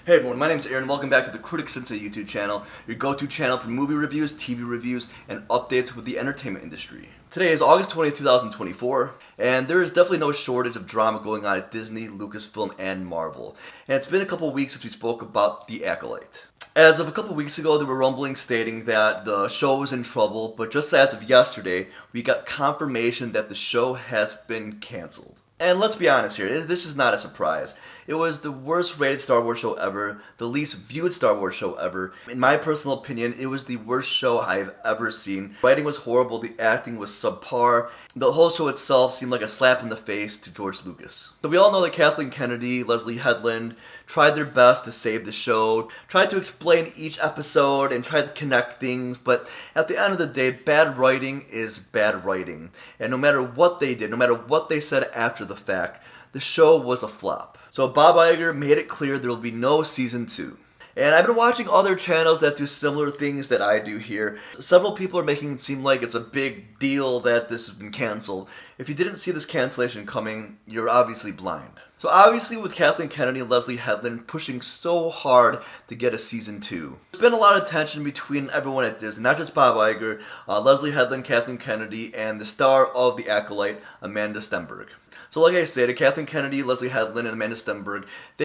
Hey everyone, my name is Aaron and welcome back to the Critic YouTube channel, your go-to channel for movie reviews, TV reviews, and updates with the entertainment industry. Today is August 20th, 2024, and there is definitely no shortage of drama going on at Disney, Lucasfilm, and Marvel. And it's been a couple weeks since we spoke about The Acolyte. As of a couple weeks ago, there were rumblings stating that the show was in trouble, but just as of yesterday, we got confirmation that the show has been canceled. And let's be honest here, this is not a surprise. It was the worst rated Star Wars show ever, the least viewed Star Wars show ever. In my personal opinion, it was the worst show I've ever seen. Writing was horrible, the acting was subpar. The whole show itself seemed like a slap in the face to George Lucas. So we all know that Kathleen Kennedy, Leslie Headland tried their best to save the show, tried to explain each episode and tried to connect things, but at the end of the day, bad writing is bad writing. And no matter what they did, no matter what they said after the fact, the show was a flop. So Bob Iger made it clear there will be no season 2. And I've been watching other channels that do similar things that I do here. Several people are making it seem like it's a big deal that this has been canceled. If you didn't see this cancellation coming, you're obviously blind. So obviously with Kathleen Kennedy and Leslie Headland pushing so hard to get a season 2. There's been a lot of tension between everyone at Disney, not just Bob Iger, Leslie Headland, Kathleen Kennedy, and the star of The Acolyte, Amandla Stenberg. So like I said, Kathleen Kennedy, Leslie Headland, and Amandla Stenberg, they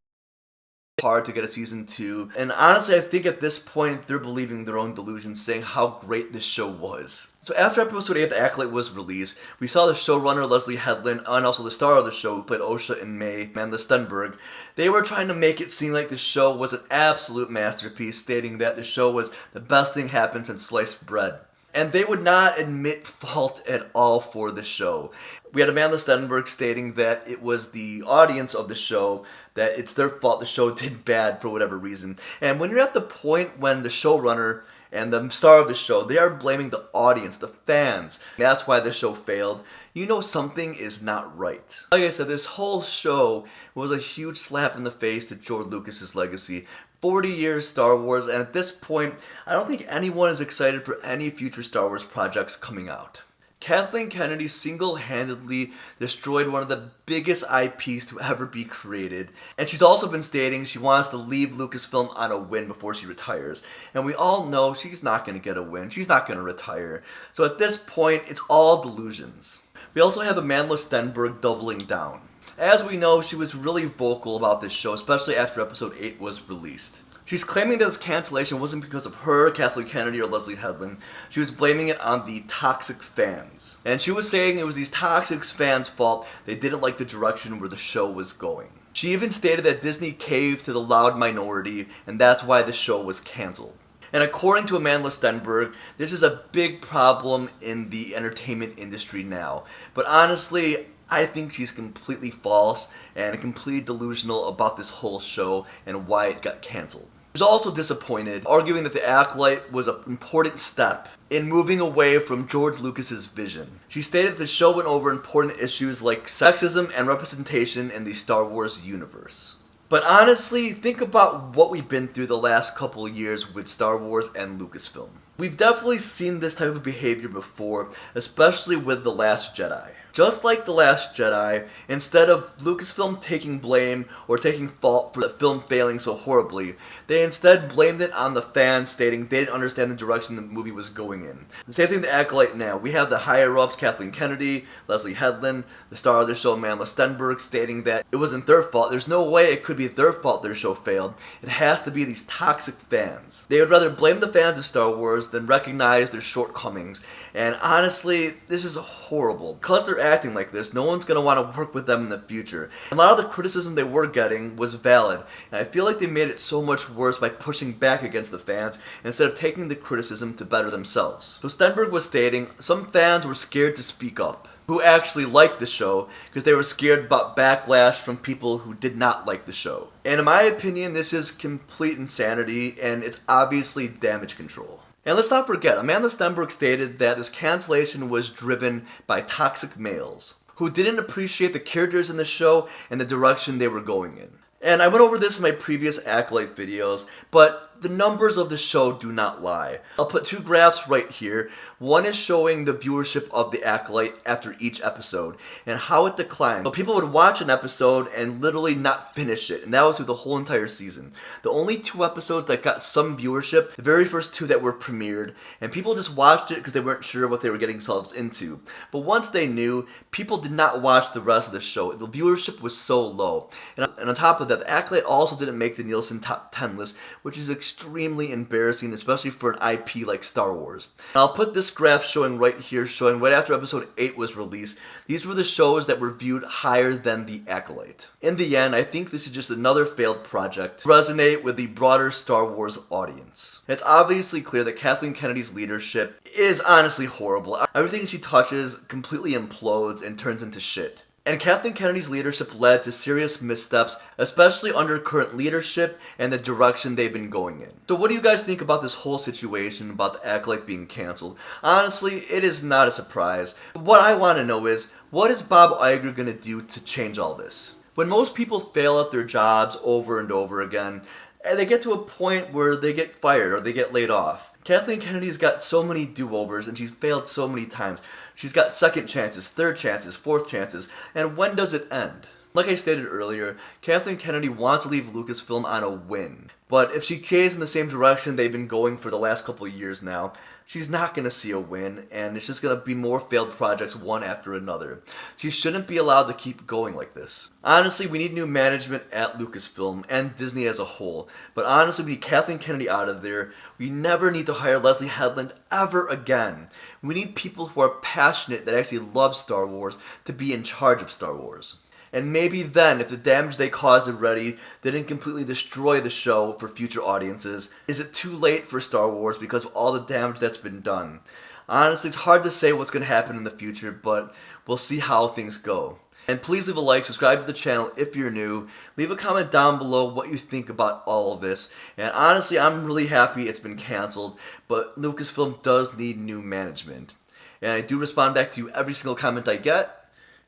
hard to get a season 2, and honestly I think at this point they're believing their own delusions, saying how great this show was. So after episode 8 of The Acolyte was released, we saw the showrunner Leslie Headland and also the star of the show who played Osha and Mae, Amandla Stenberg. They were trying to make it seem like the show was an absolute masterpiece, stating that the show was the best thing happened since sliced bread. And they would not admit fault at all for the show. We had Amandla Stenberg stating that it was the audience of the show, that it's their fault the show did bad for whatever reason. And when you're at the point when the showrunner and the star of the show, they are blaming the audience, the fans, that's why the show failed, you know something is not right. Like I said, this whole show was a huge slap in the face to George Lucas's legacy. 40 years Star Wars, and at this point, I don't think anyone is excited for any future Star Wars projects coming out. Kathleen Kennedy single-handedly destroyed one of the biggest IPs to ever be created, and she's also been stating she wants to leave Lucasfilm on a win before she retires. And we all know she's not going to get a win, she's not going to retire. So at this point, it's all delusions. We also have Amandla Stenberg doubling down. As we know, she was really vocal about this show, especially after episode 8 was released. She's claiming that this cancellation wasn't because of her, Kathleen Kennedy, or Leslie Headland. She was blaming it on the toxic fans. And she was saying it was these toxic fans' fault. They didn't like the direction where the show was going. She even stated that Disney caved to the loud minority, and that's why the show was canceled. And according to Amandla Stenberg, this is a big problem in the entertainment industry now. But honestly, I think she's completely false and completely delusional about this whole show and why it got canceled. She was also disappointed, arguing that The Acolyte was an important step in moving away from George Lucas's vision. She stated the show went over important issues like sexism and representation in the Star Wars universe. But honestly, think about what we've been through the last couple of years with Star Wars and Lucasfilm. We've definitely seen this type of behavior before, especially with The Last Jedi. Just like The Last Jedi, instead of Lucasfilm taking blame or taking fault for the film failing so horribly, they instead blamed it on the fans, stating they didn't understand the direction the movie was going in. The same thing with The Acolyte now. We have the higher-ups, Kathleen Kennedy, Leslie Headland, the star of the show, Amandla Stenberg, stating that it wasn't their fault. There's no way it could be their fault their show failed. It has to be these toxic fans. They would rather blame the fans of Star Wars than recognize their shortcomings. And honestly, this is horrible. Because they're acting like this, no one's going to want to work with them in the future. A lot of the criticism they were getting was valid, and I feel like they made it so much worse by pushing back against the fans instead of taking the criticism to better themselves. So Stenberg was stating some fans were scared to speak up, who actually liked the show, because they were scared about backlash from people who did not like the show. And in my opinion, this is complete insanity, and it's obviously damage control. And let's not forget, Amandla Stenberg stated that this cancellation was driven by toxic males who didn't appreciate the characters in the show and the direction they were going in. And I went over this in my previous Acolyte videos, but the numbers of the show do not lie. I'll put two graphs right here. One is showing the viewership of the Acolyte after each episode and how it declined. So people would watch an episode and literally not finish it, and that was through the whole entire season. The only two episodes that got some viewership, the very first two that were premiered, and people just watched it because they weren't sure what they were getting themselves into. But once they knew, people did not watch the rest of the show. The viewership was so low. And on top of that, the Acolyte also didn't make the Nielsen top 10 list, which is extremely embarrassing, especially for an IP like Star Wars. And I'll put this graph showing right here, showing right after episode 8 was released. These were the shows that were viewed higher than the Acolyte. In the end, I think this is just another failed project to resonate with the broader Star Wars audience. It's obviously clear that Kathleen Kennedy's leadership is honestly horrible. Everything she touches completely implodes and turns into shit. And Kathleen Kennedy's leadership led to serious missteps, especially under current leadership and the direction they've been going in. So what do you guys think about this whole situation, about the Acolyte being canceled? Honestly, it is not a surprise. What I want to know is, what is Bob Iger going to do to change all this? When most people fail at their jobs over and over again, and they get to a point where they get fired or they get laid off. Kathleen Kennedy's got so many do-overs and she's failed so many times. She's got second chances, third chances, fourth chances, and when does it end? Like I stated earlier, Kathleen Kennedy wants to leave Lucasfilm on a win. But if she stays in the same direction they've been going for the last couple of years now, she's not going to see a win, and it's just going to be more failed projects one after another. She shouldn't be allowed to keep going like this. Honestly, we need new management at Lucasfilm and Disney as a whole. But honestly, we need Kathleen Kennedy out of there. We never need to hire Leslie Headland ever again. We need people who are passionate, that actually love Star Wars, to be in charge of Star Wars. And maybe then, if the damage they caused already didn't completely destroy the show for future audiences, is it too late for Star Wars because of all the damage that's been done? Honestly, it's hard to say what's going to happen in the future, but we'll see how things go. And please leave a like, subscribe to the channel if you're new, leave a comment down below what you think about all of this. And honestly, I'm really happy it's been canceled, but Lucasfilm does need new management. And I do respond back to every single comment I get.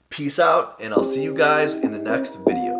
Peace out, and I'll see you guys in the next video.